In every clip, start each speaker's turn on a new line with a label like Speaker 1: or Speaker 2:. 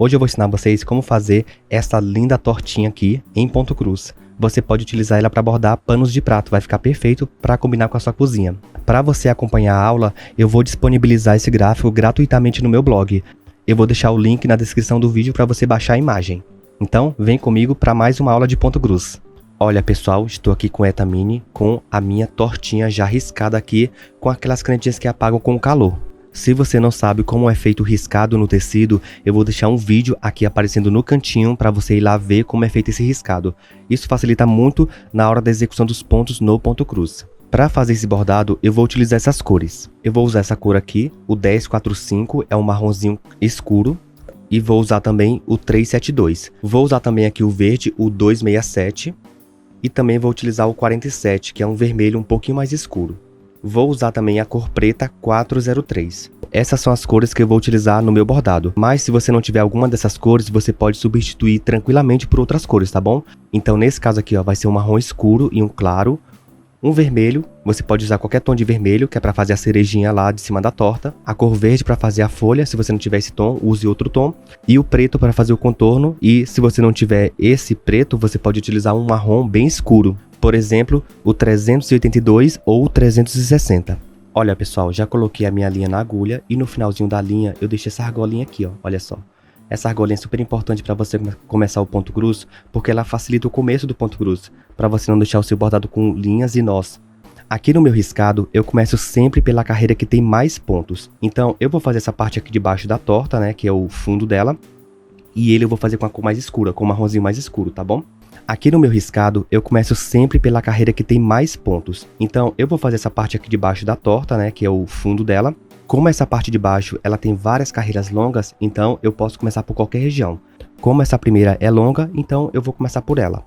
Speaker 1: Hoje eu vou ensinar vocês como fazer essa linda tortinha aqui em ponto cruz. Você pode utilizar ela para bordar panos de prato, vai ficar perfeito para combinar com a sua cozinha. Para você acompanhar a aula, eu vou disponibilizar esse gráfico gratuitamente no meu blog. Eu vou deixar o link na descrição do vídeo para você baixar a imagem. Então, vem comigo para mais uma aula de ponto cruz. Olha pessoal, estou aqui com Etamine, com a minha tortinha já riscada aqui, com aquelas canetinhas que apagam com o calor. Se você não sabe como é feito o riscado no tecido, eu vou deixar um vídeo aqui aparecendo no cantinho para você ir lá ver como é feito esse riscado. Isso facilita muito na hora da execução dos pontos no ponto cruz. Para fazer esse bordado, eu vou utilizar essas cores. Eu vou usar essa cor aqui, o 1045, é um marronzinho escuro. E vou usar também o 372. Vou usar também aqui o verde, o 267. E também vou utilizar o 47, que é um vermelho um pouquinho mais escuro. Vou usar também a cor preta 403. Essas são as cores que eu vou utilizar no meu bordado. Mas se você não tiver alguma dessas cores, você pode substituir tranquilamente por outras cores, tá bom? Então nesse caso aqui, ó, vai ser um marrom escuro e um claro. Um vermelho, você pode usar qualquer tom de vermelho, que é para fazer a cerejinha lá de cima da torta. A cor verde para fazer a folha, se você não tiver esse tom, use outro tom. E o preto para fazer o contorno. E se você não tiver esse preto, você pode utilizar um marrom bem escuro. Por exemplo, o 382 ou o 360. Olha pessoal, já coloquei a minha linha na agulha e no finalzinho da linha eu deixei essa argolinha aqui, ó, olha só. Essa argolinha é super importante para você começar o ponto cruz, porque ela facilita o começo do ponto cruz, para você não deixar o seu bordado com linhas e nós. Aqui no meu riscado, eu começo sempre pela carreira que tem mais pontos. Então, eu vou fazer essa parte aqui de baixo da torta, né, que é o fundo dela, e ele eu vou fazer com a cor mais escura, com o marronzinho mais escuro, tá bom? Aqui no meu riscado, eu começo sempre pela carreira que tem mais pontos. Então, eu vou fazer essa parte aqui de baixo da torta, né, que é o fundo dela. Como essa parte de baixo, ela tem várias carreiras longas, então eu posso começar por qualquer região. Como essa primeira é longa, então eu vou começar por ela.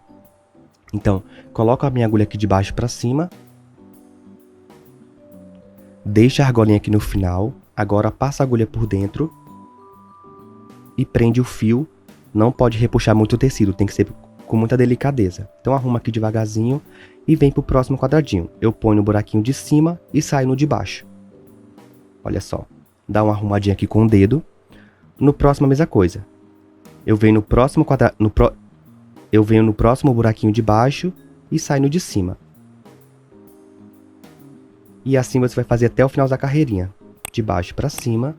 Speaker 1: Então, coloco a minha agulha aqui de baixo para cima. Deixa a argolinha aqui no final. Agora passa a agulha por dentro. E prende o fio. Não pode repuxar muito o tecido, tem que ser com muita delicadeza. Então arruma aqui devagarzinho e vem para o próximo quadradinho. Eu ponho no buraquinho de cima e saio no de baixo. Olha só, dá uma arrumadinha aqui com o dedo. No próximo a mesma coisa. Eu venho no próximo Eu venho no próximo buraquinho de baixo e saio no de cima. E assim você vai fazer até o final da carreirinha. De baixo para cima.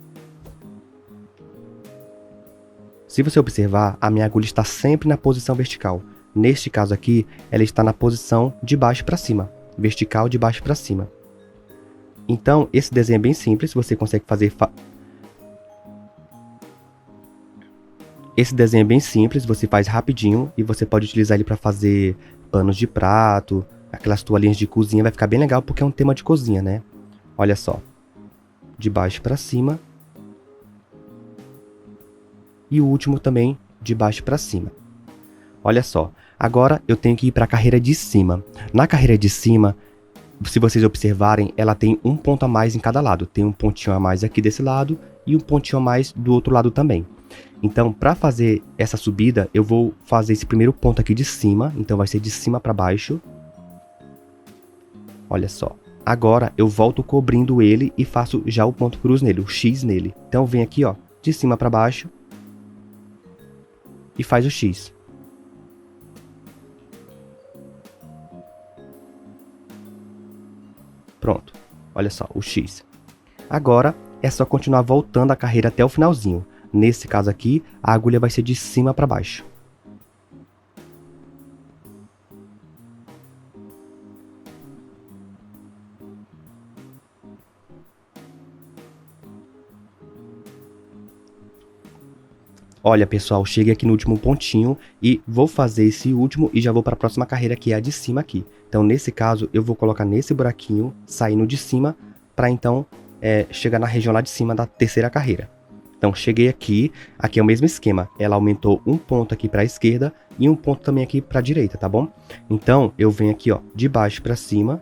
Speaker 1: Se você observar, a minha agulha está sempre na posição vertical. Neste caso aqui, ela está na posição de baixo para cima. Vertical de baixo para cima. Então, esse desenho é bem simples, você consegue fazer... Esse desenho é bem simples, você faz rapidinho e você pode utilizar ele para fazer panos de prato, aquelas toalhinhas de cozinha, vai ficar bem legal porque é um tema de cozinha, né? Olha só. De baixo para cima. E o último também de baixo para cima. Olha só, agora eu tenho que ir para a carreira de cima. Na carreira de cima, se vocês observarem, ela tem um ponto a mais em cada lado. Tem um pontinho a mais aqui desse lado e um pontinho a mais do outro lado também. Então, para fazer essa subida, eu vou fazer esse primeiro ponto aqui de cima. Então, vai ser de cima para baixo. Olha só. Agora, eu volto cobrindo ele e faço já o ponto cruz nele, o X nele. Então, vem aqui, ó, de cima para baixo. E faz o X. Pronto. Olha só, o X. Agora, é só continuar voltando a carreira até o finalzinho. Nesse caso aqui, a agulha vai ser de cima para baixo. Olha pessoal, cheguei aqui no último pontinho e vou fazer esse último e já vou para a próxima carreira que é a de cima aqui. Então nesse caso eu vou colocar nesse buraquinho, saindo de cima, para então chegar na região lá de cima da terceira carreira. Então cheguei aqui é o mesmo esquema, ela aumentou um ponto aqui para a esquerda e um ponto também aqui para a direita, tá bom? Então eu venho aqui ó, de baixo para cima.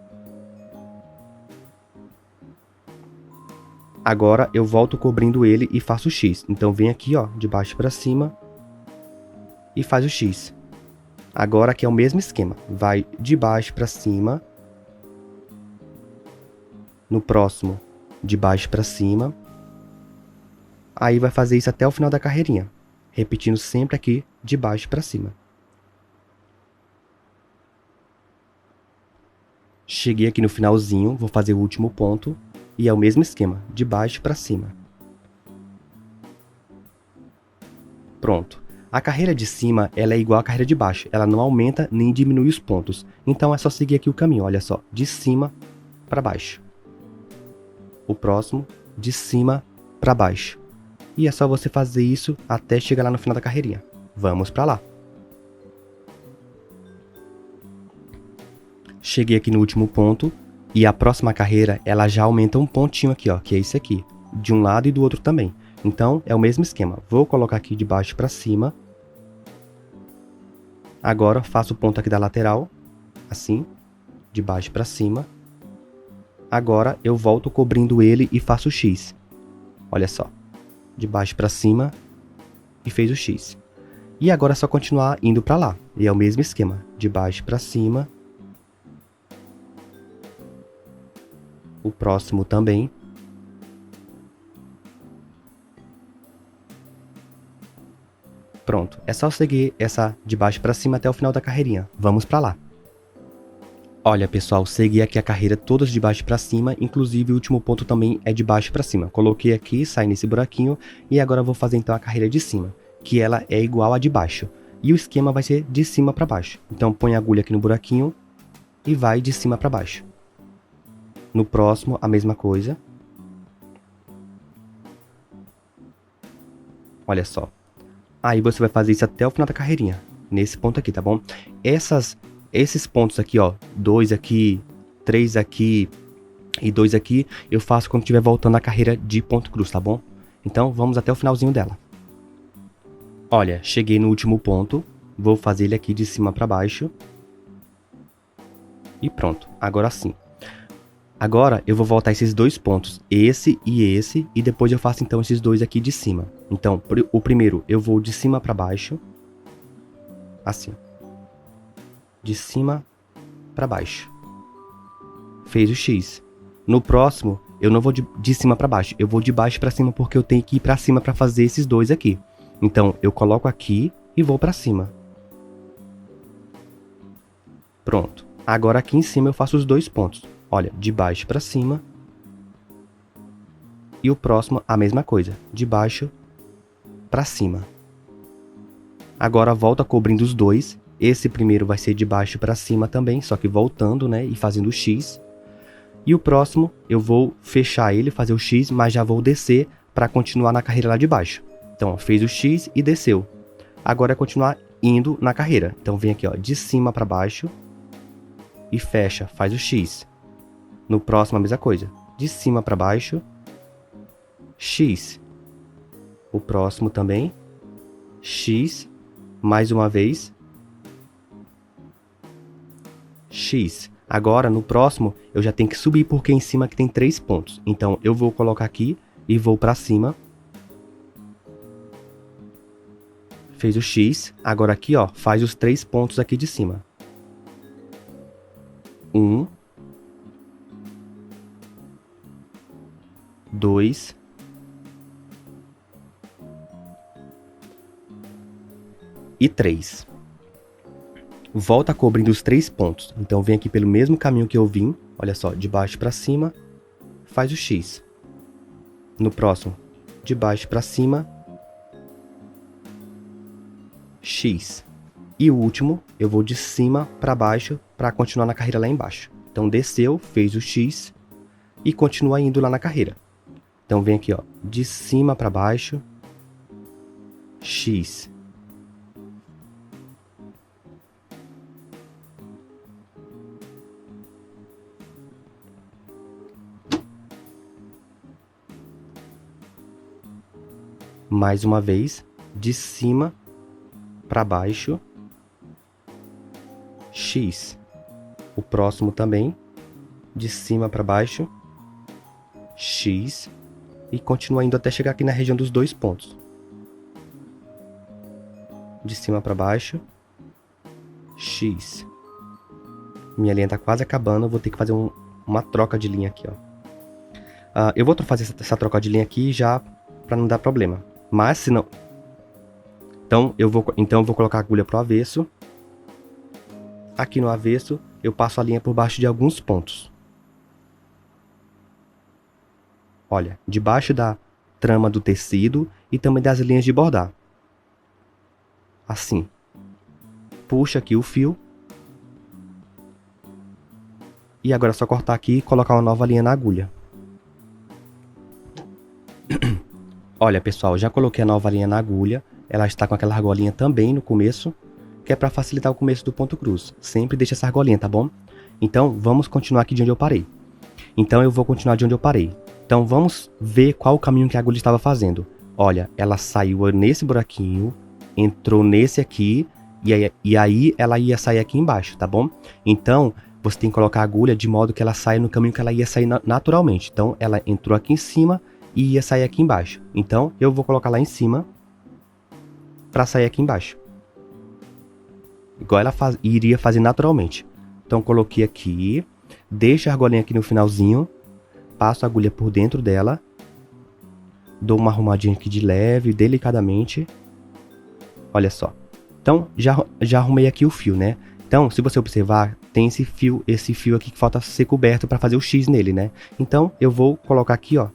Speaker 1: Agora eu volto cobrindo ele e faço o X. Então vem aqui, ó, de baixo para cima e faz o X. Agora aqui é o mesmo esquema. Vai de baixo para cima. No próximo, de baixo para cima. Aí vai fazer isso até o final da carreirinha. repetindo sempre aqui de baixo para cima. Cheguei aqui no finalzinho, vou fazer o último ponto e é o mesmo esquema, de baixo para cima. Pronto. A carreira de cima, ela é igual à carreira de baixo, ela não aumenta nem diminui os pontos. Então é só seguir aqui o caminho, olha só, de cima para baixo. O próximo, de cima para baixo. E é só você fazer isso até chegar lá no final da carreirinha. Vamos para lá. Cheguei aqui no último ponto e a próxima carreira, ela já aumenta um pontinho aqui, ó, que é esse aqui, de um lado e do outro também. Então, é o mesmo esquema. Vou colocar aqui de baixo para cima. Agora, faço o ponto aqui da lateral, assim, de baixo para cima. Agora, eu volto cobrindo ele e faço o X. Olha só, de baixo para cima e fez o X. E agora é só continuar indo para lá. E é o mesmo esquema, de baixo para cima. O próximo também. Pronto, é só seguir essa de baixo para cima até o final da carreirinha. Vamos para lá. Olha, pessoal, segui aqui a carreira todas de baixo para cima, inclusive o último ponto também é de baixo para cima. Coloquei aqui, saí nesse buraquinho e agora eu vou fazer então a carreira de cima, que ela é igual à de baixo. E o esquema vai ser de cima para baixo. Então põe a agulha aqui no buraquinho e vai de cima para baixo. No próximo, a mesma coisa. Olha só. Aí você vai fazer isso até o final da carreirinha, nesse ponto aqui, tá bom? Esses pontos aqui, ó, 2 aqui, 3 aqui e 2 aqui, eu faço quando estiver voltando a carreira de ponto cruz, tá bom? Então, vamos até o finalzinho dela. Olha, cheguei no último ponto, vou fazer ele aqui de cima para baixo. E pronto, agora sim. Agora eu vou voltar esses dois pontos, esse, e depois eu faço então esses dois aqui de cima. Então, o primeiro eu vou de cima para baixo, assim. De cima para baixo. Fez o X. No próximo, eu não vou de cima para baixo, eu vou de baixo para cima porque eu tenho que ir para cima para fazer esses dois aqui. Então, eu coloco aqui e vou para cima. Pronto. Agora aqui em cima eu faço os dois pontos. Olha, de baixo para cima. E o próximo, a mesma coisa, de baixo para cima. Agora volta cobrindo os dois. Esse primeiro vai ser de baixo para cima também, só que voltando, né, e fazendo o X. E o próximo, eu vou fechar ele, fazer o X, mas já vou descer para continuar na carreira lá de baixo. Então, ó, fez o X e desceu. Agora é continuar indo na carreira. Então, vem aqui, ó, de cima para baixo e fecha, faz o X. No próximo, a mesma coisa. De cima para baixo, X. O próximo também, X. Mais uma vez, X. Agora, no próximo, eu já tenho que subir porque em cima aqui tem 3 pontos. Então, eu vou colocar aqui e vou para cima. Fez o X. Agora aqui, ó, faz os 3 pontos aqui de cima. 1, 2 e 3. Volta cobrindo os 3 pontos. Então vem aqui pelo mesmo caminho que eu vim. Olha só, de baixo para cima, faz o X. No próximo, de baixo para cima, X. E o último, eu vou de cima para baixo para continuar na carreira lá embaixo. Então desceu, fez o X e continua indo lá na carreira. Então vem aqui, ó, de cima para baixo, X. Mais uma vez, de cima para baixo, X. O próximo também, de cima para baixo, X. E continua indo até chegar aqui na região dos 2 pontos. De cima para baixo, X. Minha linha tá quase acabando, eu vou ter que fazer uma troca de linha aqui, ó. Eu vou fazer essa troca de linha aqui já para não dar problema. Mas se não... Então eu vou colocar a agulha pro avesso. Aqui no avesso, eu passo a linha por baixo de alguns pontos. Olha, debaixo da trama do tecido e também das linhas de bordar. Assim. Puxa aqui o fio. E agora é só cortar aqui e colocar uma nova linha na agulha. Olha, pessoal, já coloquei a nova linha na agulha. Ela está com aquela argolinha também no começo, que é para facilitar o começo do ponto cruz. Sempre deixa essa argolinha, tá bom? Então, vamos continuar aqui de onde eu parei. Então, eu vou continuar de onde eu parei. Então, vamos ver qual o caminho que a agulha estava fazendo. Olha, ela saiu nesse buraquinho, entrou nesse aqui, e aí ela ia sair aqui embaixo, tá bom? Então, você tem que colocar a agulha de modo que ela saia no caminho que ela ia sair naturalmente. Então, ela entrou aqui em cima e ia sair aqui embaixo. Então, eu vou colocar lá em cima para sair aqui embaixo. Igual ela iria fazer naturalmente. Então, coloquei aqui, deixo a argolinha aqui no finalzinho, passo a agulha por dentro dela, dou uma arrumadinha aqui de leve, delicadamente. Olha só. Então, já arrumei aqui o fio, né? Então, se você observar, tem esse fio aqui que falta ser coberto para fazer o X nele, né? Então, eu vou colocar aqui, ó,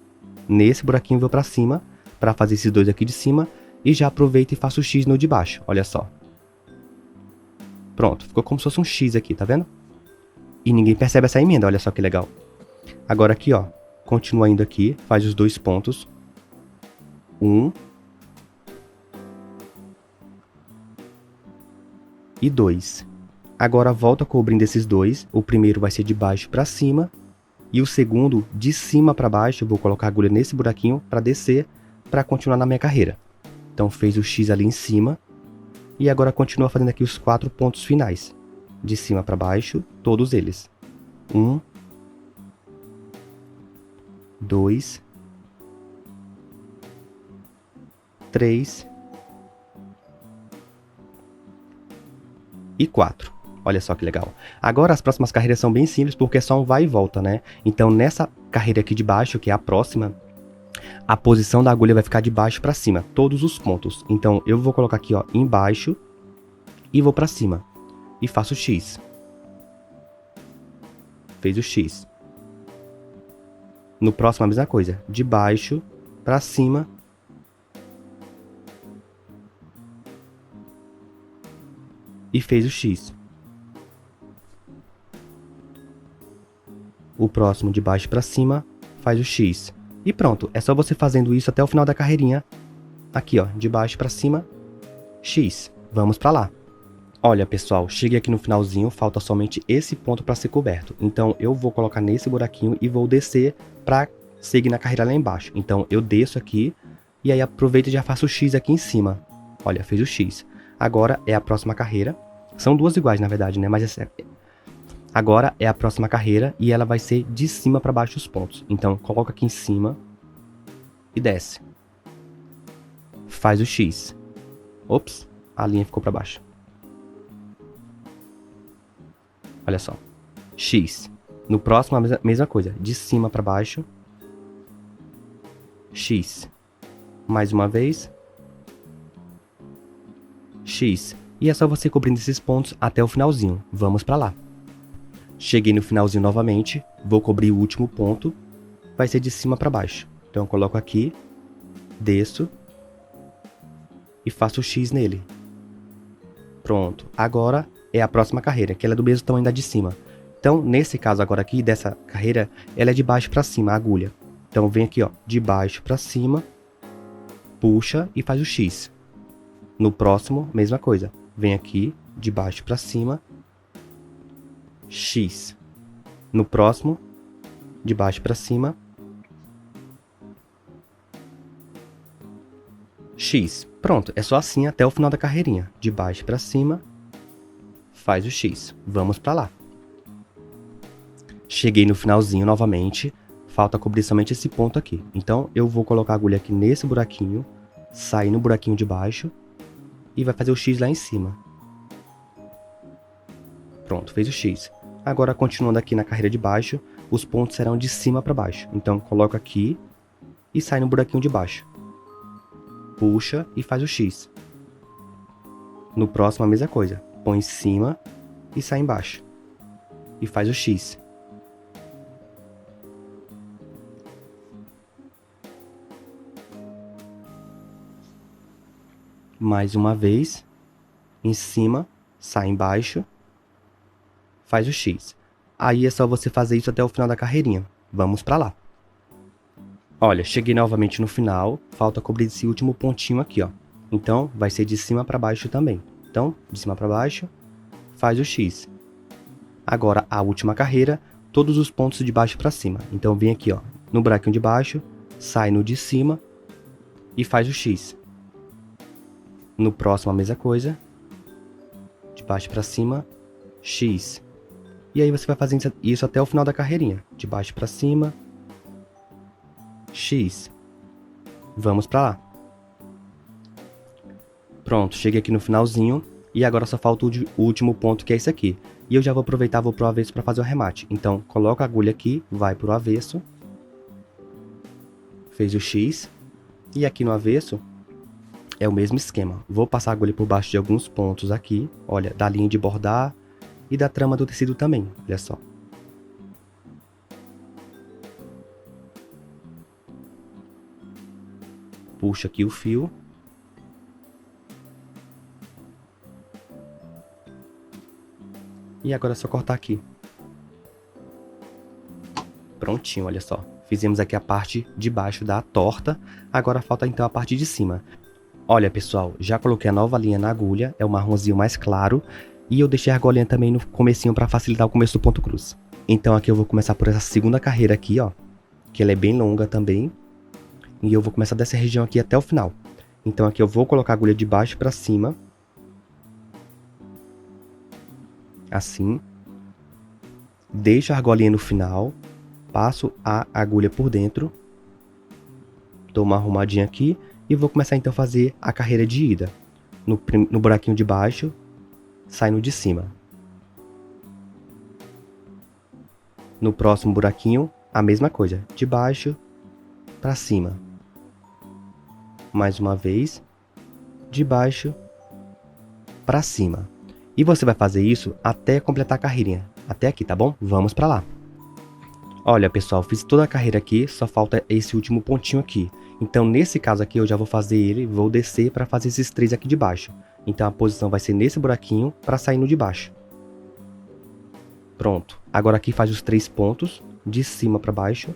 Speaker 1: nesse buraquinho, vou para cima, para fazer esses dois aqui de cima, e já aproveito e faço o X no de baixo, olha só. Pronto, ficou como se fosse um X aqui, tá vendo? E ninguém percebe essa emenda, olha só que legal. Agora aqui, ó, continua indo aqui, faz os dois pontos. 1 e 2. Agora volta cobrindo esses dois. O primeiro vai ser de baixo para cima e o segundo de cima para baixo. Eu vou colocar a agulha nesse buraquinho para descer, para continuar na minha carreira. Então fez o X ali em cima e agora continua fazendo aqui os 4 pontos finais, de cima para baixo, todos eles. 1, 2, 3 e 4. Olha só que legal. Agora as próximas carreiras são bem simples porque é só um vai e volta, né? Então nessa carreira aqui de baixo, que é a próxima, a posição da agulha vai ficar de baixo para cima, todos os pontos. Então eu vou colocar aqui, ó, embaixo e vou para cima e faço X. Fez o X. No próximo a mesma coisa, de baixo para cima e fez o X. O próximo de baixo para cima faz o X. E pronto, é só você fazendo isso até o final da carreirinha. Aqui, ó, de baixo para cima, X. Vamos para lá. Olha, pessoal, cheguei aqui no finalzinho, falta somente esse ponto para ser coberto. Então, eu vou colocar nesse buraquinho e vou descer para seguir na carreira lá embaixo. Então, eu desço aqui e aí aproveito e já faço o X aqui em cima. Olha, fez o X. Agora é a próxima carreira. São duas iguais, na verdade, né? Mas agora é a próxima carreira e ela vai ser de cima para baixo os pontos. Então, coloca aqui em cima e desce. Faz o X. Ops, a linha ficou para baixo. Olha só. X. No próximo, a mesma coisa. De cima para baixo. X. Mais uma vez. X. E é só você cobrindo esses pontos até o finalzinho. Vamos para lá. Cheguei no finalzinho novamente. Vou cobrir o último ponto. Vai ser de cima para baixo. Então eu coloco aqui. Desço. E faço o X nele. Pronto. Agora é a próxima carreira, que ela é do mesmo tamanho da de cima. Então, nesse caso agora aqui, dessa carreira, ela é de baixo para cima, a agulha. Então, vem aqui, ó, de baixo para cima, puxa e faz o X. No próximo, mesma coisa. Vem aqui, de baixo para cima, X. No próximo, de baixo para cima, X. Pronto, é só assim até o final da carreirinha. De baixo para cima, faz o X. Vamos para lá. Cheguei no finalzinho novamente. Falta cobrir somente esse ponto aqui. Então, eu vou colocar a agulha aqui nesse buraquinho, sair no buraquinho de baixo e vai fazer o X lá em cima. Pronto, fez o X. Agora, continuando aqui na carreira de baixo, os pontos serão de cima para baixo. Então, coloca aqui e sai no buraquinho de baixo. Puxa e faz o X. No próximo, a mesma coisa. Põe em cima e sai embaixo. E faz o X. Mais uma vez. Em cima, sai embaixo. Faz o X. Aí é só você fazer isso até o final da carreirinha. Vamos pra lá. Olha, cheguei novamente no final. Falta cobrir esse último pontinho aqui, ó. Então, vai ser de cima para baixo também. Então, de cima para baixo, faz o X. Agora, a última carreira, todos os pontos de baixo para cima. Então, vem aqui, ó, no buraquinho de baixo, sai no de cima e faz o X. No próximo, a mesma coisa. De baixo para cima, X. E aí, você vai fazendo isso até o final da carreirinha. De baixo para cima, X. Vamos para lá. Pronto, cheguei aqui no finalzinho e agora só falta o último ponto, que é esse aqui. E eu já vou aproveitar, vou pro avesso para fazer o arremate. Então, coloca a agulha aqui, vai pro avesso. Fez o X. E aqui no avesso é o mesmo esquema. Vou passar a agulha por baixo de alguns pontos aqui. Olha, da linha de bordar e da trama do tecido também, olha só. Puxa aqui o fio. E agora é só cortar aqui. Prontinho, olha só. Fizemos aqui a parte de baixo da torta. Agora falta então a parte de cima. Olha, pessoal, já coloquei a nova linha na agulha. É o marronzinho mais claro. E eu deixei a argolinha também no comecinho para facilitar o começo do ponto cruz. Então aqui eu vou começar por essa segunda carreira aqui, ó. Que ela é bem longa também. E eu vou começar dessa região aqui até o final. Então aqui eu vou colocar a agulha de baixo para cima. Assim. Deixo a argolinha no final. Passo a agulha por dentro. Dou uma arrumadinha aqui. E vou começar então a fazer a carreira de ida. No buraquinho de baixo. Sai no de cima. No próximo buraquinho, a mesma coisa. De baixo para cima. Mais uma vez. De baixo para cima. E você vai fazer isso até completar a carreirinha. Até aqui, tá bom? Vamos pra lá. Olha, pessoal, fiz toda a carreira aqui, só falta esse último pontinho aqui. Então, nesse caso aqui, eu já vou fazer ele, vou descer para fazer esses três aqui de baixo. Então, a posição vai ser nesse buraquinho para sair no de baixo. Pronto. Agora aqui faz os 3 pontos, de cima para baixo.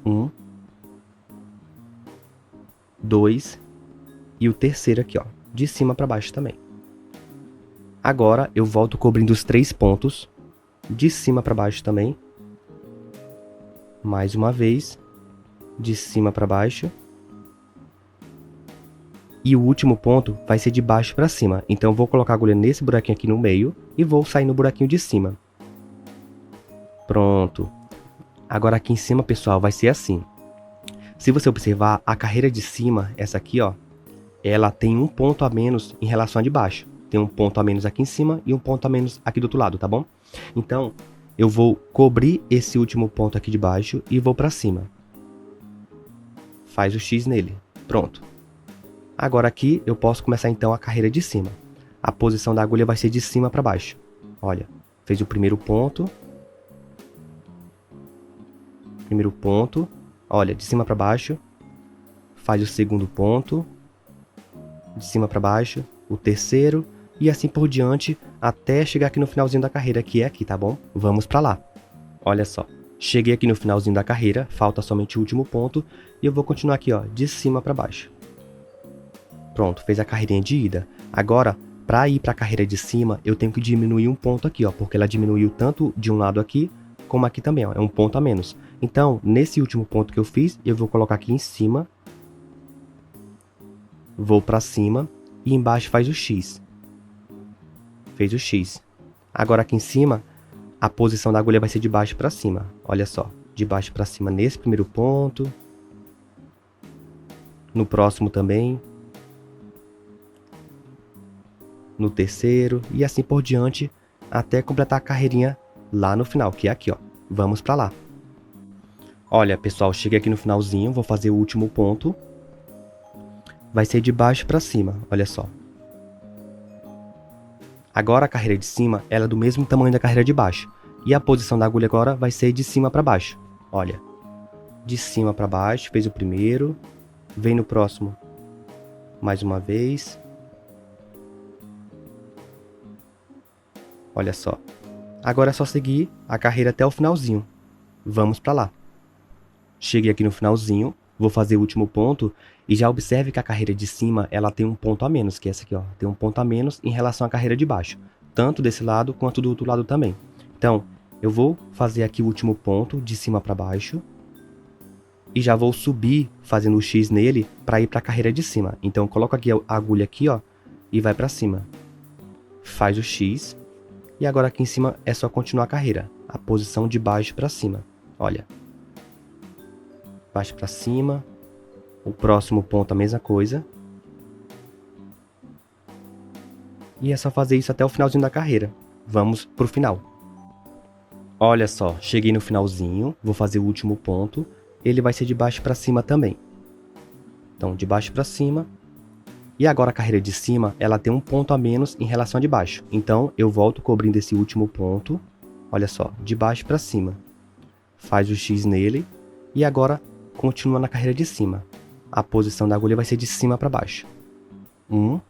Speaker 1: 1, 2 e o terceiro aqui, ó, de cima para baixo também. Agora eu volto cobrindo os 3 pontos, de cima para baixo também. Mais uma vez, de cima para baixo. E o último ponto vai ser de baixo para cima. Então eu vou colocar a agulha nesse buraquinho aqui no meio e vou sair no buraquinho de cima. Pronto. Agora aqui em cima, pessoal, vai ser assim. Se você observar, a carreira de cima, essa aqui, ó, ela tem um ponto a menos em relação à de baixo. Tem um ponto a menos aqui em cima e um ponto a menos aqui do outro lado, tá bom? Então, eu vou cobrir esse último ponto aqui de baixo e vou pra cima. Faz o X nele. Pronto. Agora aqui eu posso começar então a carreira de cima. A posição da agulha vai ser de cima para baixo. Olha, fez o primeiro ponto. Primeiro ponto. Olha, de cima para baixo. Faz o segundo ponto. De cima para baixo. O terceiro. E assim por diante, até chegar aqui no finalzinho da carreira, que é aqui, tá bom? Vamos pra lá. Olha só, cheguei aqui no finalzinho da carreira, falta somente o último ponto, e eu vou continuar aqui, ó, de cima pra baixo. Pronto, fez a carreirinha de ida. Agora, pra ir pra carreira de cima, eu tenho que diminuir um ponto aqui, ó, porque ela diminuiu tanto de um lado aqui, como aqui também, ó, é um ponto a menos. Então, nesse último ponto que eu fiz, eu vou colocar aqui em cima, vou pra cima, e embaixo faz o X. Fez o X. Agora aqui em cima, a posição da agulha vai ser de baixo para cima. Olha só, de baixo para cima nesse primeiro ponto. No próximo também. No terceiro e assim por diante, até completar a carreirinha lá no final, que é aqui, ó. Vamos para lá. Olha, pessoal, cheguei aqui no finalzinho, vou fazer o último ponto. Vai ser de baixo para cima, olha só. Agora a carreira de cima, ela é do mesmo tamanho da carreira de baixo. E a posição da agulha agora vai ser de cima para baixo. Olha, de cima para baixo, fez o primeiro, vem no próximo mais uma vez. Olha só. Agora é só seguir a carreira até o finalzinho. Vamos para lá. Cheguei aqui no finalzinho, vou fazer o último ponto e já observe que a carreira de cima ela tem um ponto a menos, que é essa aqui, ó. Tem um ponto a menos em relação à carreira de baixo, tanto desse lado quanto do outro lado também. Então, eu vou fazer aqui o último ponto de cima para baixo e já vou subir fazendo o X nele para ir para a carreira de cima. Então, coloco aqui a agulha aqui, ó, e vai para cima. Faz o X e agora aqui em cima é só continuar a carreira, a posição de baixo para cima. Olha. Baixo para cima. O próximo ponto a mesma coisa. E é só fazer isso até o finalzinho da carreira. Vamos pro final. Olha só, cheguei no finalzinho, vou fazer o último ponto. Ele vai ser de baixo para cima também. Então, de baixo para cima. E agora a carreira de cima, ela tem um ponto a menos em relação a de baixo. Então, eu volto cobrindo esse último ponto. Olha só, de baixo para cima. Faz o X nele. E agora, continua na carreira de cima. A posição da agulha vai ser de cima para baixo. 1,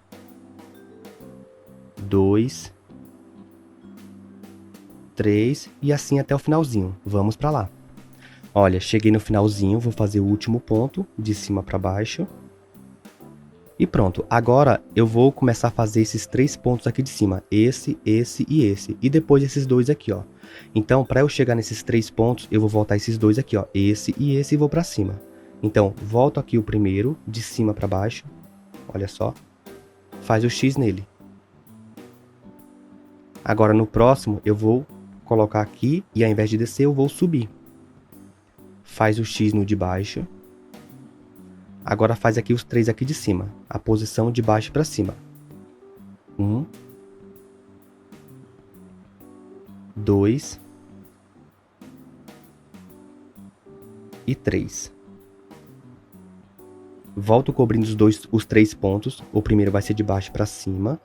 Speaker 1: 2, 3 e assim até o finalzinho. Vamos para lá. Olha, cheguei no finalzinho, vou fazer o último ponto de cima para baixo. E pronto, agora eu vou começar a fazer esses 3 pontos aqui de cima. Esse e esse. E depois esses 2 aqui, ó. Então, para eu chegar nesses 3 pontos, eu vou voltar esses 2 aqui, ó. Esse e vou para cima. Então, volto aqui o primeiro, de cima para baixo. Olha só. Faz o X nele. Agora, no próximo, eu vou colocar aqui e ao invés de descer, eu vou subir. Faz o X no de baixo. Agora faz aqui os 3 aqui de cima. A posição de baixo para cima. 1, 2 e 3. Volto cobrindo os 3 pontos. O primeiro vai ser de baixo para cima.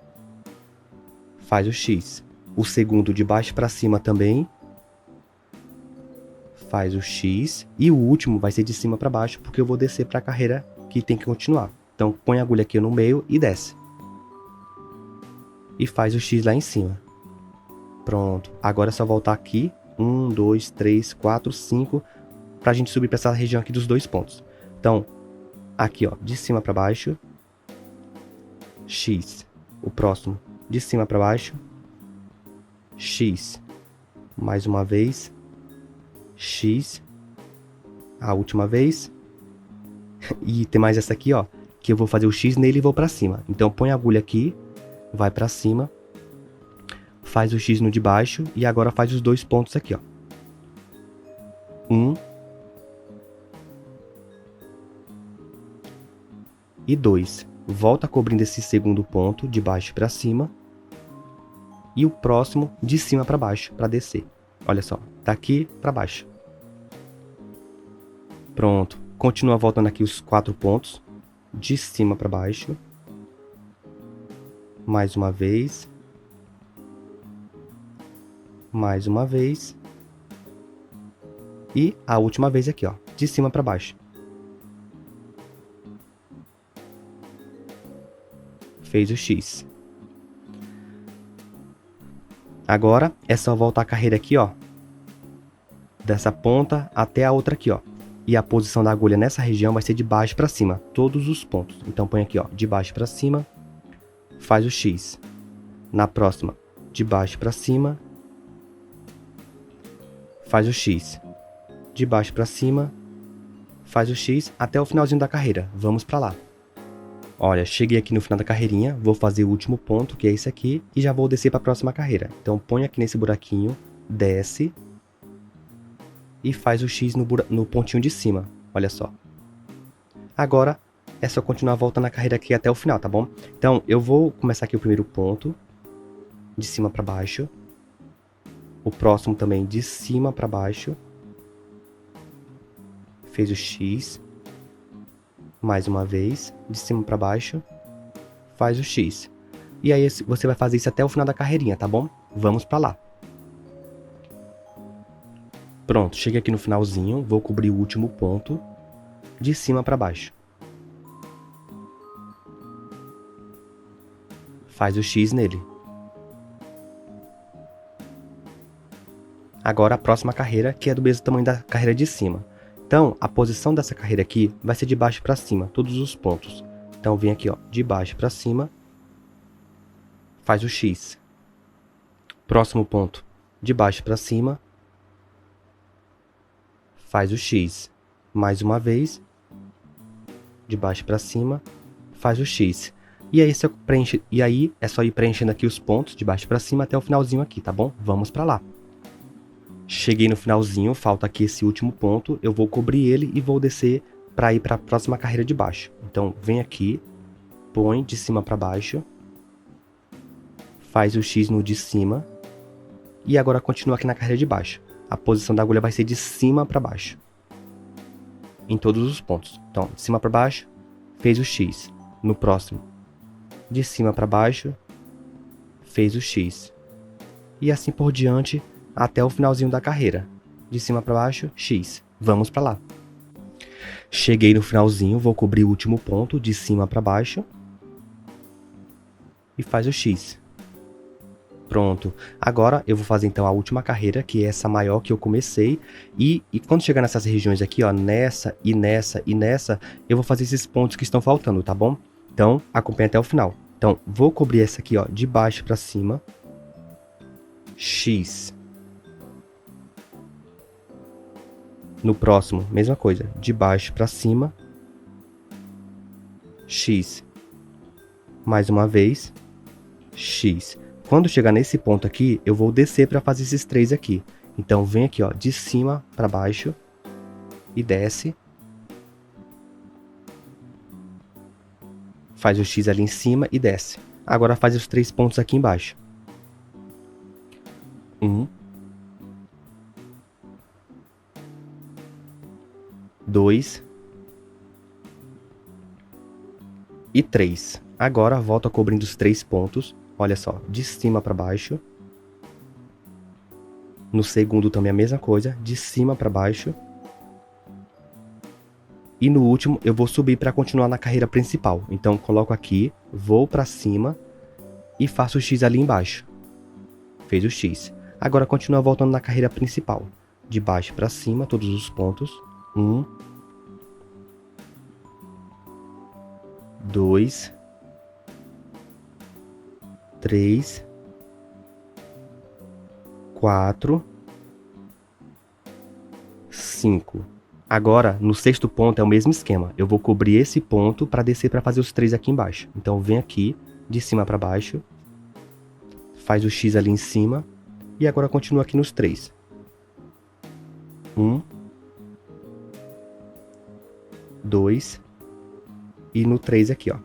Speaker 1: Faz o X. O segundo de baixo para cima também. Faz o X. E o último vai ser de cima para baixo, porque eu vou descer para a carreira que tem que continuar. Então, põe a agulha aqui no meio e desce. E faz o X lá em cima. Pronto. Agora é só voltar aqui. 1, 2, 3, 4, 5. Para a gente subir para essa região aqui dos 2 pontos. Então, aqui, ó, de cima para baixo. X. O próximo, de cima para baixo. X. Mais uma vez. X. A última vez. E tem mais essa aqui, ó, que eu vou fazer o X nele e vou para cima. Então, põe a agulha aqui, vai para cima, faz o X no de baixo e agora faz os 2 pontos aqui, ó. 1 e 2. Volta cobrindo esse segundo ponto de baixo para cima e o próximo de cima para baixo para descer. Olha só, daqui para baixo. Pronto. Continua voltando aqui os 4 pontos, de cima para baixo. Mais uma vez. Mais uma vez. E a última vez aqui, ó, de cima para baixo. Fez o X. Agora é só voltar a carreira aqui, ó, dessa ponta até a outra aqui, ó. E a posição da agulha nessa região vai ser de baixo para cima, todos os pontos. Então põe aqui, ó, de baixo para cima, faz o X. Na próxima, de baixo para cima, faz o X. De baixo para cima, faz o X até o finalzinho da carreira. Vamos para lá. Olha, cheguei aqui no final da carreirinha, vou fazer o último ponto, que é esse aqui, e já vou descer para a próxima carreira. Então põe aqui nesse buraquinho, desce e faz o X no pontinho de cima, olha só. Agora é só continuar voltando a carreira aqui até o final, tá bom? Então eu vou começar aqui o primeiro ponto, de cima para baixo. O próximo também de cima para baixo. Fez o X. Mais uma vez, de cima para baixo. Faz o X. E aí você vai fazer isso até o final da carreirinha, tá bom? Vamos pra lá. Pronto, cheguei aqui no finalzinho, vou cobrir o último ponto de cima para baixo. Faz o X nele. Agora a próxima carreira, que é do mesmo tamanho da carreira de cima. Então, a posição dessa carreira aqui vai ser de baixo para cima, todos os pontos. Então, vem aqui, ó, de baixo para cima, faz o X. Próximo ponto, de baixo para cima, faz o X. Mais uma vez, de baixo para cima, faz o X. E aí, é só ir preenchendo aqui os pontos de baixo para cima até o finalzinho aqui, tá bom? Vamos para lá. Cheguei no finalzinho, falta aqui esse último ponto, eu vou cobrir ele e vou descer para ir para a próxima carreira de baixo. Então, vem aqui, põe de cima para baixo, faz o X no de cima, e agora continua aqui na carreira de baixo. A posição da agulha vai ser de cima para baixo, em todos os pontos. Então, de cima para baixo, fez o X. No próximo, de cima para baixo, fez o X. E assim por diante, até o finalzinho da carreira. De cima para baixo, X. Vamos para lá. Cheguei no finalzinho, vou cobrir o último ponto de cima para baixo. E faz o X. Pronto. Agora eu vou fazer então a última carreira, que é essa maior que eu comecei. E quando chegar nessas regiões aqui, ó, nessa e nessa e nessa, eu vou fazer esses pontos que estão faltando, tá bom? Então, acompanha até o final. Então, vou cobrir essa aqui, ó, de baixo para cima. X. No próximo, mesma coisa, de baixo para cima, X. Mais uma vez, X. Quando chegar nesse ponto aqui, eu vou descer para fazer esses três aqui. Então, vem aqui, ó, de cima para baixo e desce. Faz o X ali em cima e desce. Agora faz os três pontos aqui embaixo. 1, 2 e 3. Agora volta cobrindo os três pontos. Olha só, de cima para baixo. No segundo também a mesma coisa, de cima para baixo. E no último eu vou subir para continuar na carreira principal. Então coloco aqui, vou para cima e faço o X ali embaixo. Fez o X. Agora continua voltando na carreira principal. De baixo para cima, todos os pontos. 1, 2, 3, 4, 5. Agora, no sexto ponto é o mesmo esquema. Eu vou cobrir esse ponto para descer para fazer os três aqui embaixo. Então, vem aqui, de cima para baixo. Faz o X ali em cima. E agora continua aqui nos três. 1, 2 e no 3 aqui, ó.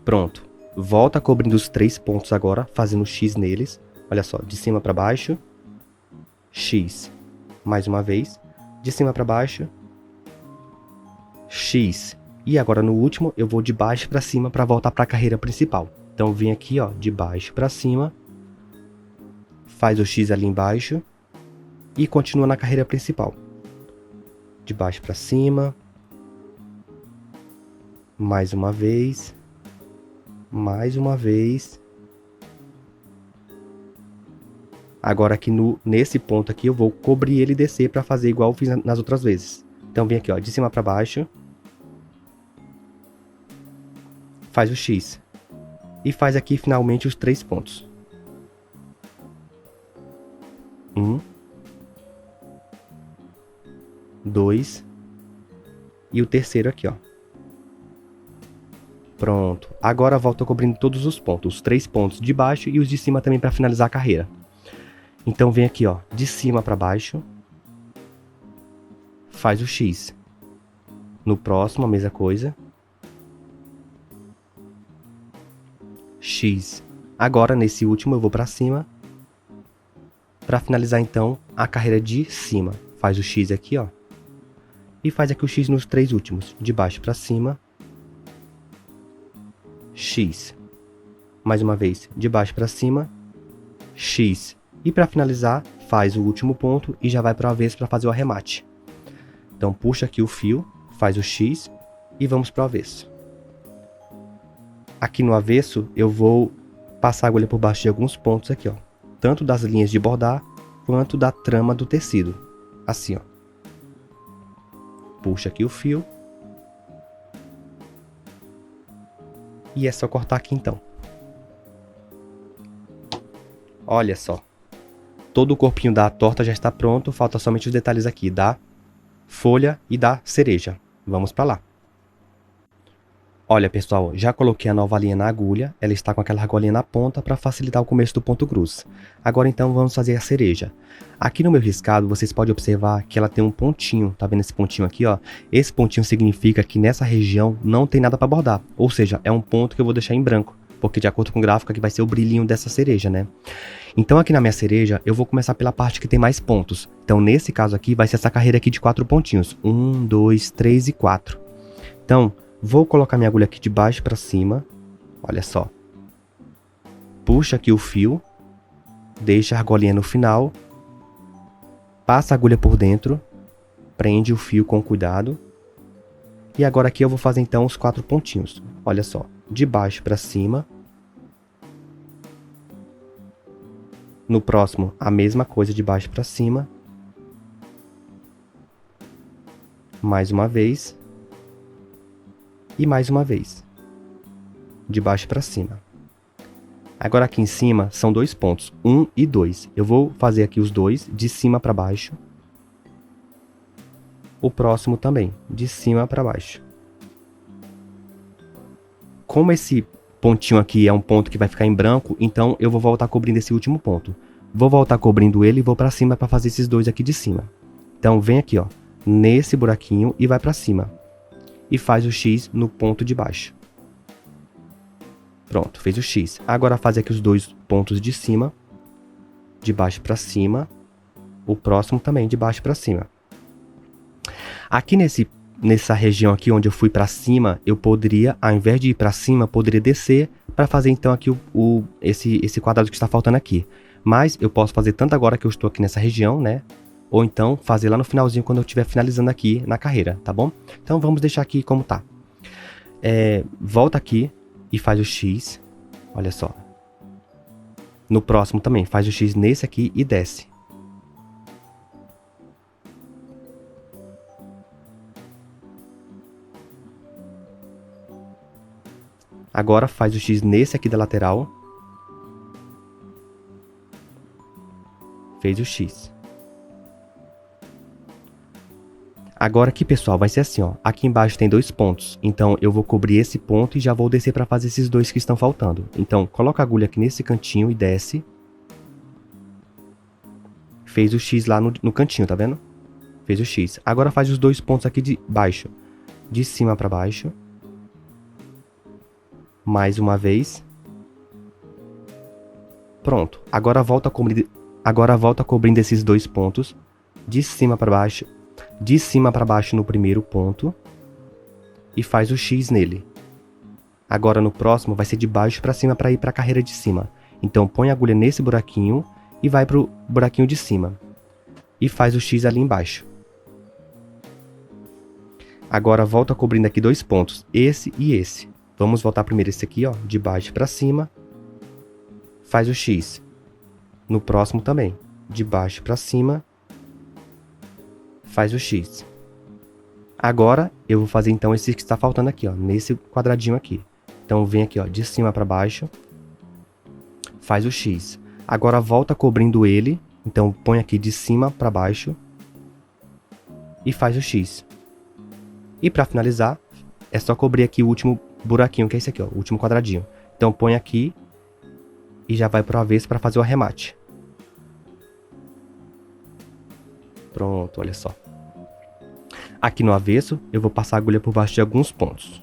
Speaker 1: Pronto. Volta cobrindo os três pontos agora, fazendo X neles. Olha só, de cima para baixo. X. Mais uma vez. De cima para baixo. X. E agora no último, eu vou de baixo para cima para voltar para a carreira principal. Então, vem aqui, ó, de baixo para cima. Faz o X ali embaixo. E continua na carreira principal. De baixo para cima. Mais uma vez. Mais uma vez. Agora aqui nesse ponto aqui eu vou cobrir ele e descer para fazer igual eu fiz nas outras vezes. Então vem aqui, ó, de cima para baixo. Faz o X. E faz aqui finalmente os três pontos. 1, 2 e o terceiro aqui, ó. Pronto. Agora volta cobrindo todos os pontos, os três pontos de baixo e os de cima também para finalizar a carreira. Então vem aqui, ó, de cima para baixo. Faz o X. No próximo a mesma coisa. X. Agora nesse último eu vou para cima. Para finalizar então a carreira de cima. Faz o X aqui, ó. E faz aqui o X nos três últimos, de baixo para cima. X. mais uma vez, de baixo para cima, X. E para finalizar, faz o último ponto e já vai para o avesso para fazer o arremate. Então puxa aqui o fio, faz o X e vamos para o avesso. Aqui no avesso eu vou passar a agulha por baixo de alguns pontos aqui, ó, tanto das linhas de bordar quanto da trama do tecido, assim, ó. Puxa aqui o fio e é só cortar aqui então. Olha só, todo o corpinho da torta já está pronto, falta somente os detalhes aqui da folha e da cereja. Vamos para lá. Olha pessoal, já coloquei a nova linha na agulha, ela está com aquela argolinha na ponta para facilitar o começo do ponto cruz. Agora então vamos fazer a cereja. Aqui no meu riscado vocês podem observar que ela tem um pontinho, tá vendo esse pontinho aqui, ó? Esse pontinho significa que nessa região não tem nada para bordar, ou seja, é um ponto que eu vou deixar em branco, porque de acordo com o gráfico aqui vai ser o brilhinho dessa cereja, né? Então aqui na minha cereja eu vou começar pela parte que tem mais pontos. Então nesse caso aqui vai ser essa carreira aqui de 4 pontinhos, 1, 2, 3 e 4. Então vou colocar minha agulha aqui de baixo para cima, olha só. Puxa aqui o fio, deixa a argolinha no final, passa a agulha por dentro, prende o fio com cuidado. E agora aqui eu vou fazer então os 4 pontinhos, olha só, de baixo para cima. No próximo, a mesma coisa de baixo para cima. Mais uma vez. E mais uma vez, de baixo para cima. Agora aqui em cima são 2 pontos, 1 e 2. Eu vou fazer aqui os dois de cima para baixo. O próximo também, de cima para baixo. Como esse pontinho aqui é um ponto que vai ficar em branco, então eu vou voltar cobrindo esse último ponto. Vou voltar cobrindo ele e vou para cima para fazer esses dois aqui de cima. Então vem aqui, ó, nesse buraquinho e vai para cima. E faz o X no ponto de baixo. Pronto, fez o X. Agora faz aqui os 2 pontos de cima, de baixo para cima. O próximo também de baixo para cima. Aqui nessa região aqui onde eu fui para cima, eu poderia, ao invés de ir para cima, poderia descer para fazer então aqui esse quadrado que está faltando aqui. Mas eu posso fazer tanto agora que eu estou aqui nessa região, né? Ou então fazer lá no finalzinho quando eu estiver finalizando aqui na carreira, tá bom? Então vamos deixar aqui como tá. Volta aqui e faz o X, olha só. No próximo também, faz o X nesse aqui e desce. Agora faz o X nesse aqui da lateral. Fez o X. Agora aqui, pessoal, vai ser assim, ó. Aqui embaixo tem 2 pontos. Então, eu vou cobrir esse ponto e já vou descer para fazer esses 2 que estão faltando. Então, coloca a agulha aqui nesse cantinho e desce. Fez o X lá no cantinho, tá vendo? Fez o X. Agora faz os 2 pontos aqui de baixo. De cima para baixo. Mais uma vez. Pronto. Agora volta cobrindo esses 2 pontos. De cima para baixo. De cima para baixo no primeiro ponto e faz o X nele. Agora no próximo vai ser de baixo para cima para ir para a carreira de cima. Então põe a agulha nesse buraquinho e vai para o buraquinho de cima. E faz o X ali embaixo. Agora volta cobrindo aqui 2 pontos, esse e esse. Vamos voltar primeiro esse aqui, ó, de baixo para cima. Faz o X. No próximo também, de baixo para cima. Faz o X. Agora eu vou fazer então esse que está faltando aqui, ó, nesse quadradinho aqui. Então vem aqui, ó, de cima para baixo. Faz o X. Agora volta cobrindo ele. Então põe aqui de cima para baixo. E faz o X. E para finalizar, é só cobrir aqui o último buraquinho, que é esse aqui, ó, o último quadradinho. Então põe aqui e já vai para o avesso para fazer o arremate. Pronto, olha só. Aqui no avesso, eu vou passar a agulha por baixo de alguns pontos.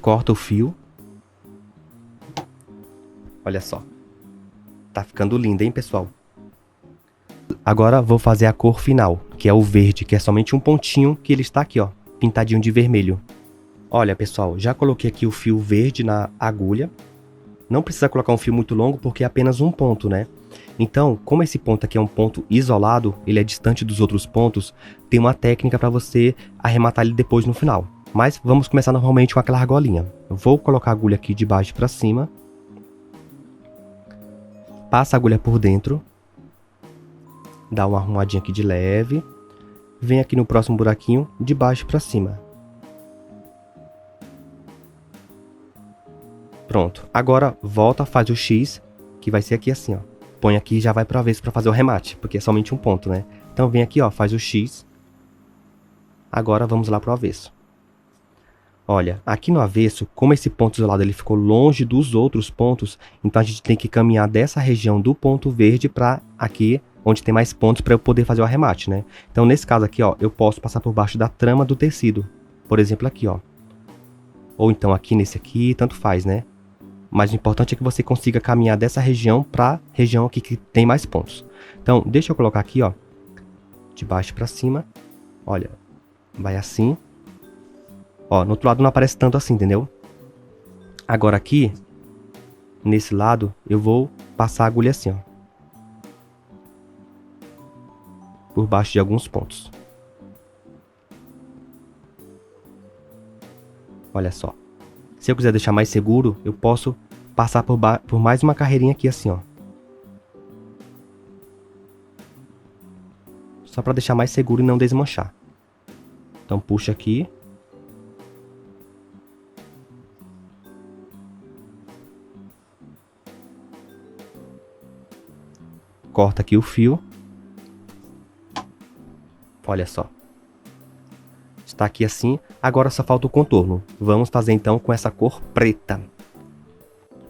Speaker 1: Corta o fio. Olha só. Tá ficando lindo, hein, pessoal? Agora vou fazer a cor final, que é o verde, que é somente um pontinho, que ele está aqui, ó, pintadinho de vermelho. Olha, pessoal, já coloquei aqui o fio verde na agulha. Não precisa colocar um fio muito longo, porque é apenas um ponto, né? Então, como esse ponto aqui é um ponto isolado, ele é distante dos outros pontos, tem uma técnica para você arrematar ele depois no final. Mas vamos começar normalmente com aquela argolinha. Eu vou colocar a agulha aqui de baixo para cima. Passa a agulha por dentro. Dá uma arrumadinha aqui de leve. Vem aqui no próximo buraquinho, de baixo para cima. Pronto. Agora volta, faz o X, que vai ser aqui assim, ó. Põe aqui e já vai pro avesso para fazer o remate, porque é somente um ponto, né? Então vem aqui, ó, faz o X. Agora vamos lá pro avesso. Olha, aqui no avesso, como esse ponto isolado ele ficou longe dos outros pontos, então a gente tem que caminhar dessa região do ponto verde para aqui, onde tem mais pontos, para eu poder fazer o arremate, né? Então nesse caso aqui, ó, eu posso passar por baixo da trama do tecido. Por exemplo, aqui, ó. Ou então aqui nesse aqui, tanto faz, né? Mas o importante é que você consiga caminhar dessa região para a região aqui que tem mais pontos. Então, deixa eu colocar aqui, ó, de baixo para cima. Olha, vai assim. Ó, no outro lado não aparece tanto assim, entendeu? Agora aqui, nesse lado, eu vou passar a agulha assim, ó. Por baixo de alguns pontos. Olha só. Se eu quiser deixar mais seguro, eu posso passar por mais uma carreirinha aqui assim, ó. Só para deixar mais seguro e não desmanchar. Então puxa aqui. Corta aqui o fio. Olha só. Está aqui assim. Agora só falta o contorno. Vamos fazer então com essa cor preta.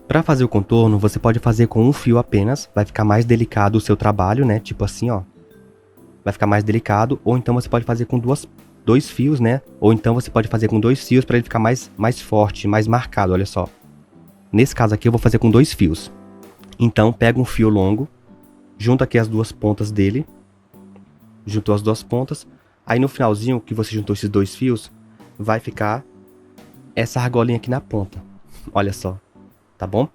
Speaker 1: Para fazer o contorno, você pode fazer com um fio apenas. Vai ficar mais delicado o seu trabalho, né? Tipo assim, ó. Vai ficar mais delicado. Ou então você pode fazer com dois fios, né? Ou então você pode fazer com 2 fios para ele ficar mais forte, mais marcado, olha só. Nesse caso aqui eu vou fazer com 2 fios. Então pega um fio longo. Junta aqui as duas pontas dele. Juntou as duas pontas. Aí no finalzinho que você juntou esses 2 fios, vai ficar essa argolinha aqui na ponta. Olha só. Tá bom?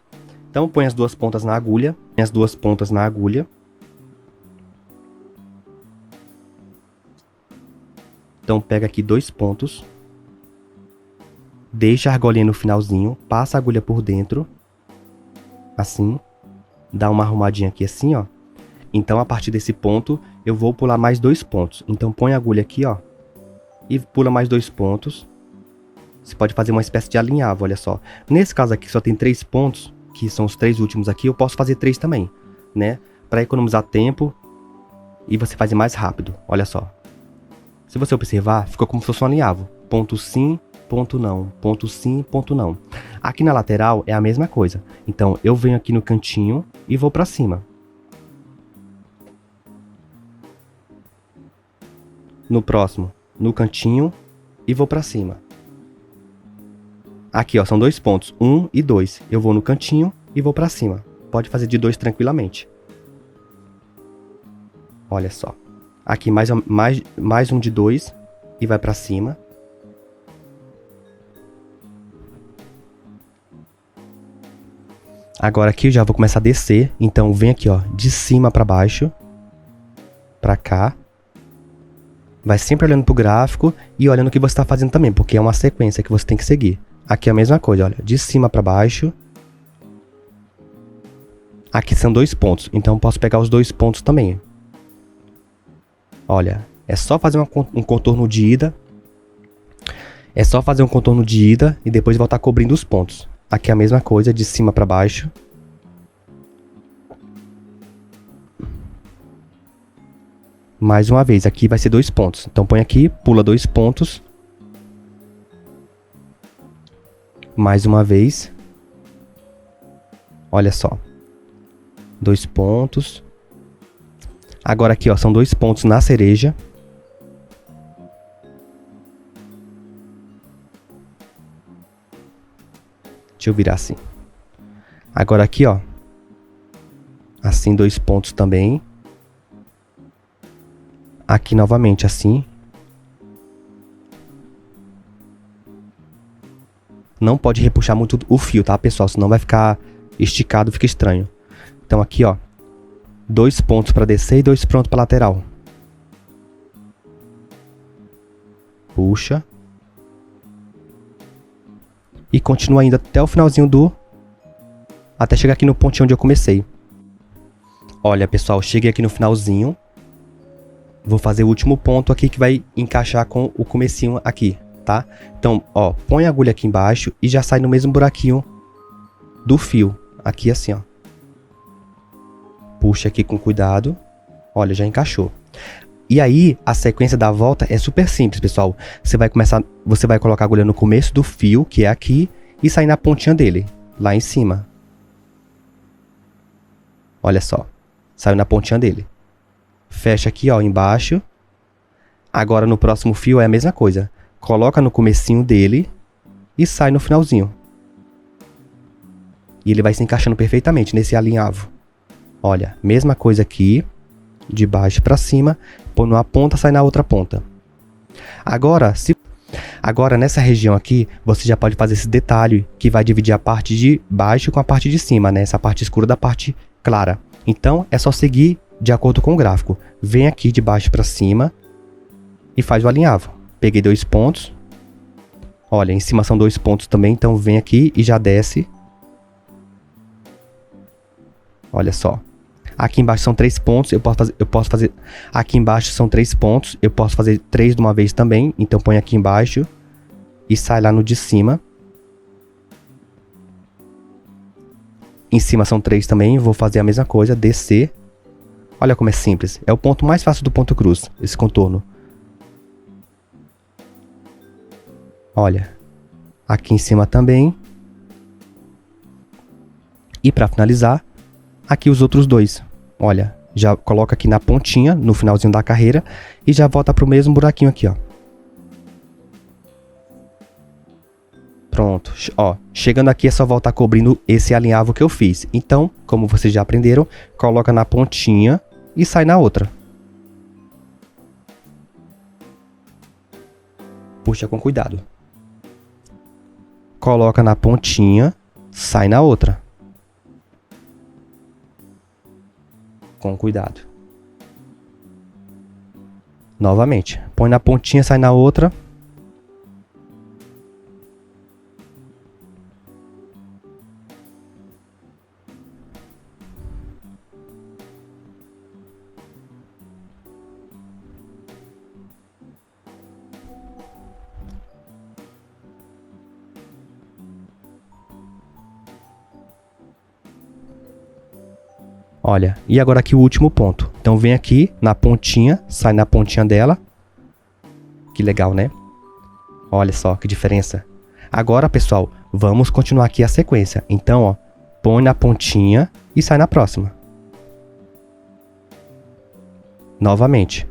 Speaker 1: Então põe as duas pontas na agulha. Põe as duas pontas na agulha. Então pega aqui 2 pontos. Deixa a argolinha no finalzinho. Passa a agulha por dentro. Assim. Dá uma arrumadinha aqui assim, ó. Então a partir desse ponto eu vou pular mais 2 pontos. Então põe a agulha aqui, ó. E pula mais 2 pontos. Você pode fazer uma espécie de alinhavo, olha só. Nesse caso aqui só tem 3 pontos, que são os 3 últimos aqui. Eu posso fazer 3 também, né? Para economizar tempo e você fazer mais rápido, olha só. Se você observar, ficou como se fosse um alinhavo. Ponto sim, ponto não, ponto sim, ponto não. Aqui na lateral é a mesma coisa. Então eu venho aqui no cantinho e vou para cima. No próximo, no cantinho e vou para cima. Aqui, ó, são 2 pontos, 1 e 2. Eu vou no cantinho e vou para cima. Pode fazer de 2 tranquilamente. Olha só. Aqui mais um de 2 e vai para cima. Agora aqui eu já vou começar a descer. Então vem aqui, ó, de cima para baixo. Para cá. Vai sempre olhando pro gráfico e olhando o que você está fazendo também, porque é uma sequência que você tem que seguir. Aqui é a mesma coisa, olha, de cima para baixo. Aqui são 2 pontos, então posso pegar os 2 pontos também. Olha, é só fazer um contorno de ida. É só fazer um contorno de ida e depois voltar cobrindo os pontos. Aqui é a mesma coisa, de cima para baixo. Mais uma vez, aqui vai ser 2 pontos. Então põe aqui, pula 2 pontos. Mais uma vez. Olha só. 2 pontos. Agora aqui, ó, são 2 pontos na cereja. Deixa eu virar assim. Agora aqui, ó. Assim, 2 pontos também. aqui novamente, assim. Não pode repuxar muito o fio, tá, pessoal? Senão vai ficar esticado, fica estranho. Então aqui, ó, 2 pontos para descer e 2 pontos para lateral. Puxa. E continua indo até o finalzinho até chegar aqui no pontinho onde eu comecei. Olha, pessoal, cheguei aqui no finalzinho. Vou fazer o último ponto aqui que vai encaixar com o comecinho aqui, tá? Então, ó, põe a agulha aqui embaixo e já sai no mesmo buraquinho do fio. Aqui assim, ó. Puxa aqui com cuidado. Olha, já encaixou. E aí, a sequência da volta é super simples, pessoal. Você vai colocar a agulha no começo do fio, que é aqui, e sair na pontinha dele, lá em cima. Olha só. Saiu na pontinha dele. Fecha aqui, ó, embaixo. Agora no próximo fio é a mesma coisa. Coloca no comecinho dele e sai no finalzinho. E ele vai se encaixando perfeitamente nesse alinhavo. Olha, mesma coisa aqui, de baixo para cima, põe numa ponta, sai na outra ponta. Agora nessa região aqui, você já pode fazer esse detalhe que vai dividir a parte de baixo com a parte de cima, né? Essa parte escura da parte clara. Então, é só seguir de acordo com o gráfico. Vem aqui de baixo para cima e faz o alinhavo. Peguei 2 pontos. Olha, em cima são 2 pontos também, então vem aqui e já desce. Olha só. Aqui embaixo são 3 pontos, eu posso fazer... Aqui embaixo são 3 pontos, eu posso fazer 3 de uma vez também. Então põe aqui embaixo e sai lá no de cima. Em cima são 3 também, vou fazer a mesma coisa, descer. Olha como é simples, é o ponto mais fácil do ponto cruz, esse contorno. Olha, aqui em cima também. E para finalizar, aqui os outros 2. Olha, já coloca aqui na pontinha, no finalzinho da carreira, e já volta para o mesmo buraquinho aqui, ó. Pronto, ó, chegando aqui é só voltar cobrindo esse alinhavo que eu fiz. Então, como vocês já aprenderam, coloca na pontinha e sai na outra. Puxa com cuidado. Coloca na pontinha, sai na outra. Com cuidado. Novamente, põe na pontinha, sai na outra. Olha, e agora aqui o último ponto. Então vem aqui na pontinha, sai na pontinha dela. Que legal, né? Olha só que diferença. Agora, pessoal, vamos continuar aqui a sequência. Então, ó, põe na pontinha e sai na próxima. Novamente,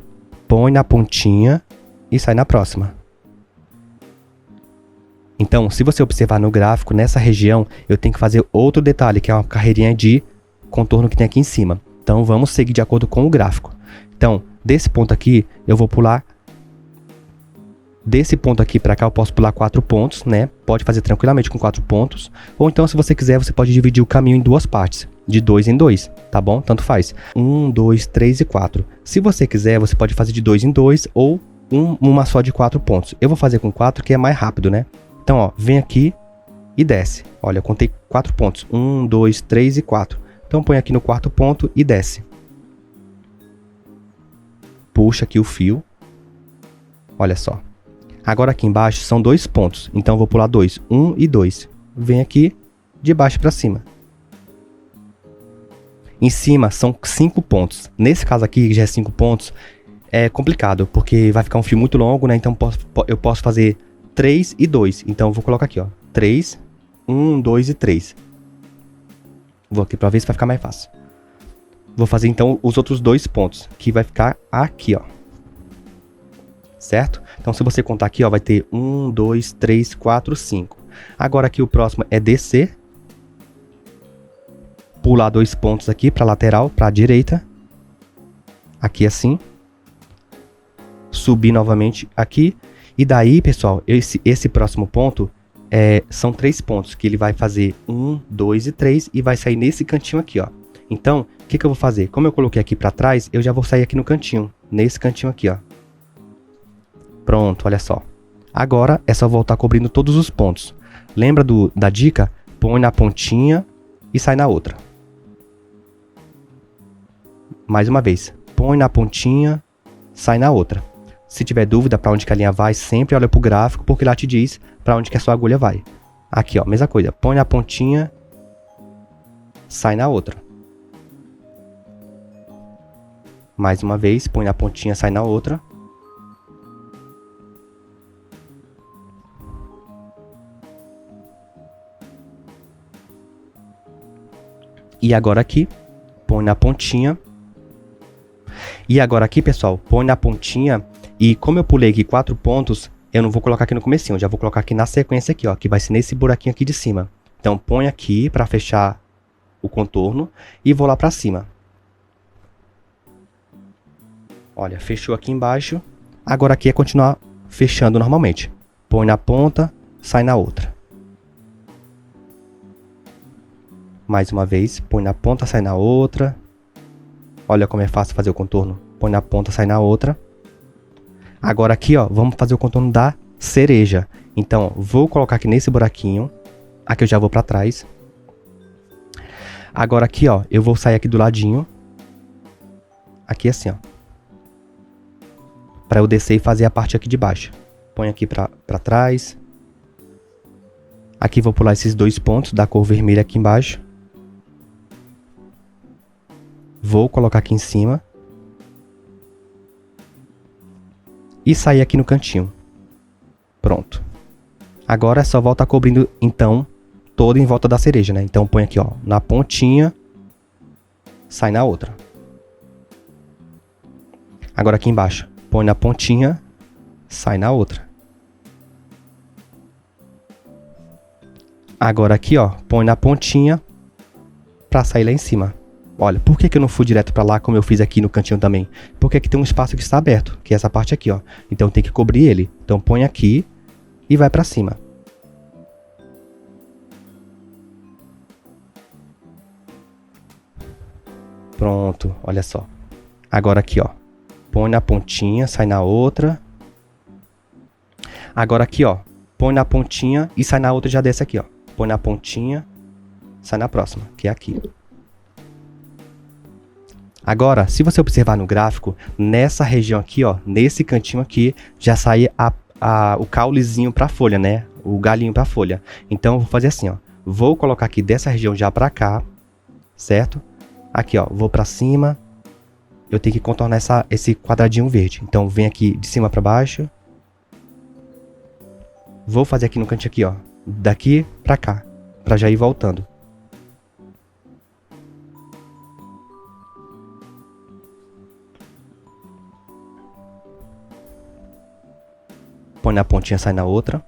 Speaker 1: põe na pontinha e sai na próxima. Então, se você observar no gráfico, nessa região, eu tenho que fazer outro detalhe, que é uma carreirinha de contorno que tem aqui em cima. Então vamos seguir de acordo com o gráfico. Então, desse ponto aqui, eu vou pular. Desse ponto aqui para cá, eu posso pular 4 pontos, né? Pode fazer tranquilamente com 4 pontos. Ou então, se você quiser, você pode dividir o caminho em 2 partes. De 2 em 2, tá bom? Tanto faz. 1, 2, 3 e 4. Se você quiser, você pode fazer de 2 em 2 ou uma só de 4 pontos. Eu vou fazer com 4, que é mais rápido, né? Então, ó, vem aqui e desce. Olha, eu contei 4 pontos. 1, 2, 3 e 4. Então põe aqui no 4º ponto e desce. Puxa aqui o fio. Olha só. Agora aqui embaixo são 2 pontos. Então eu vou pular 2. 1 e 2. Vem aqui de baixo para cima. Em cima são 5 pontos. Nesse caso aqui, que já é 5 pontos, é complicado, porque vai ficar um fio muito longo, né? Então eu posso fazer 3 e 2. Então eu vou colocar aqui, ó. 3, 1, 2 e 3. Vou aqui para ver se vai ficar mais fácil. Vou fazer então os outros 2 pontos, que vai ficar aqui, ó. Certo? Então se você contar aqui, ó, vai ter 1, 2, 3, 4, 5. Agora aqui o próximo é descer. Pular 2 pontos aqui para lateral, para a direita. Aqui assim. subir novamente aqui. E daí, pessoal, esse próximo ponto são 3 pontos que ele vai fazer 1, 2 e 3 e vai sair nesse cantinho aqui, ó. Então, o que eu vou fazer? Como eu coloquei aqui pra trás, eu já vou sair aqui no cantinho, nesse cantinho aqui, ó. Pronto, olha só. Agora é só voltar cobrindo todos os pontos. Lembra da dica? Põe na pontinha e sai na outra. Mais uma vez. Põe na pontinha, sai na outra. Se tiver dúvida para onde que a linha vai, sempre olha pro gráfico, porque lá te diz para onde que a sua agulha vai. Aqui, ó, mesma coisa. Põe na pontinha, sai na outra. Mais uma vez, põe na pontinha, sai na outra. E agora aqui, põe na pontinha. E agora aqui, pessoal, põe na pontinha. E como eu pulei aqui 4 pontos, eu não vou colocar aqui no comecinho. Eu já vou colocar aqui na sequência aqui, ó. Que vai ser nesse buraquinho aqui de cima. Então, põe aqui para fechar o contorno. E vou lá para cima. Olha, fechou aqui embaixo. Agora aqui é continuar fechando normalmente. Põe na ponta, sai na outra. Mais uma vez, põe na ponta, sai na outra. Olha como é fácil fazer o contorno. Põe na ponta, sai na outra. Agora aqui, ó, vamos fazer o contorno da cereja. Então, vou colocar aqui nesse buraquinho. Aqui eu já vou pra trás. Agora aqui, ó, eu vou sair aqui do ladinho. Aqui assim, ó. Pra eu descer e fazer a parte aqui de baixo. Põe aqui pra trás. Aqui vou pular esses 2 pontos da cor vermelha aqui embaixo. Vou colocar aqui em cima. E sair aqui no cantinho. Pronto. Agora é só voltar cobrindo, então, todo em volta da cereja, né? Então põe aqui, ó, na pontinha. Sai na outra. Agora aqui embaixo. Põe na pontinha. Sai na outra. Agora aqui, ó, põe na pontinha. Pra sair lá em cima. Olha, por que eu não fui direto pra lá, como eu fiz aqui no cantinho também? Porque aqui tem um espaço que está aberto, que é essa parte aqui, ó. Então tem que cobrir ele. Então põe aqui e vai pra cima. Pronto, olha só. Agora aqui, ó. Põe na pontinha, sai na outra. Agora aqui, ó. Põe na pontinha e sai na outra e já desce aqui, ó. Põe na pontinha, sai na próxima, que é aqui. Agora, se você observar no gráfico, nessa região aqui, ó, nesse cantinho aqui, já sai o caulezinho pra folha, né? O galinho pra folha. Então, eu vou fazer assim, ó. Vou colocar aqui dessa região já pra cá, certo? Aqui, ó, vou pra cima. Eu tenho que contornar esse quadradinho verde. Então, vem aqui de cima pra baixo. Vou fazer aqui no cantinho aqui, ó. Daqui pra cá, pra já ir voltando. Põe na pontinha, sai na outra.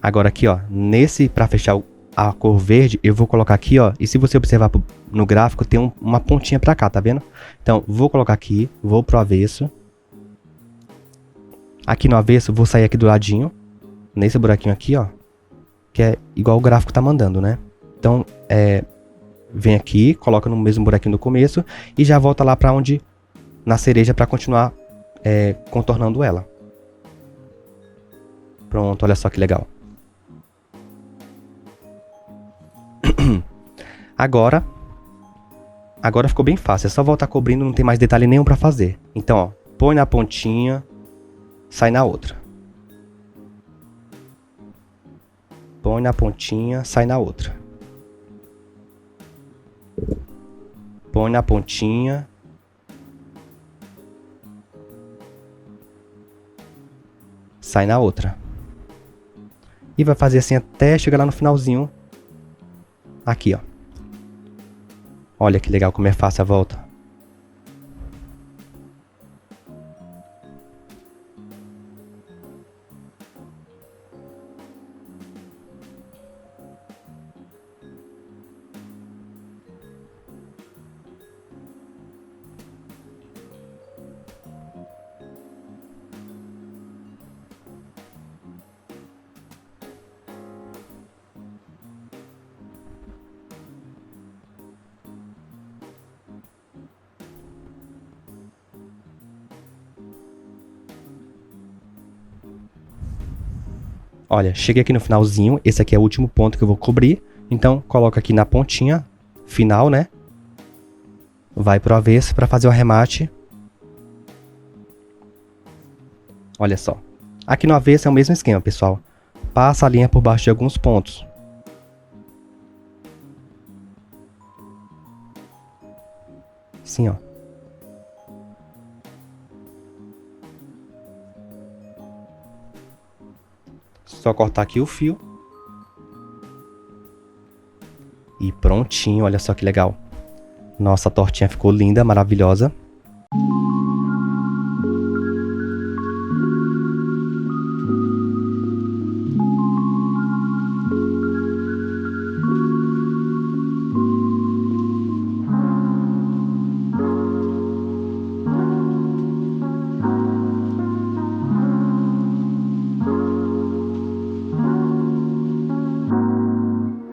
Speaker 1: Agora aqui, ó, pra fechar a cor verde, eu vou colocar aqui, ó. E se você observar no gráfico, tem uma pontinha pra cá, tá vendo? Então, vou colocar aqui, vou pro avesso. Aqui no avesso, vou sair aqui do ladinho. Nesse buraquinho aqui, ó. Que é igual o gráfico tá mandando, né? Então, vem aqui, coloca no mesmo buraquinho do começo. E já volta lá pra onde... na cereja para continuar contornando ela. Pronto, olha só que legal. Agora ficou bem fácil. É só voltar cobrindo, não tem mais detalhe nenhum para fazer. Então, ó, põe na pontinha, sai na outra. Põe na pontinha, sai na outra. Põe na pontinha. Sai na outra. E vai fazer assim até chegar lá no finalzinho. Aqui, ó. Olha que legal como é fácil a volta. Olha, cheguei aqui no finalzinho, esse aqui é o último ponto que eu vou cobrir. Então, coloca aqui na pontinha final, né? Vai pro avesso para fazer o arremate. Olha só. Aqui no avesso é o mesmo esquema, pessoal. Passa a linha por baixo de alguns pontos. Assim, ó. Só cortar aqui o fio. E prontinho, olha só que legal. Nossa tortinha ficou linda, maravilhosa.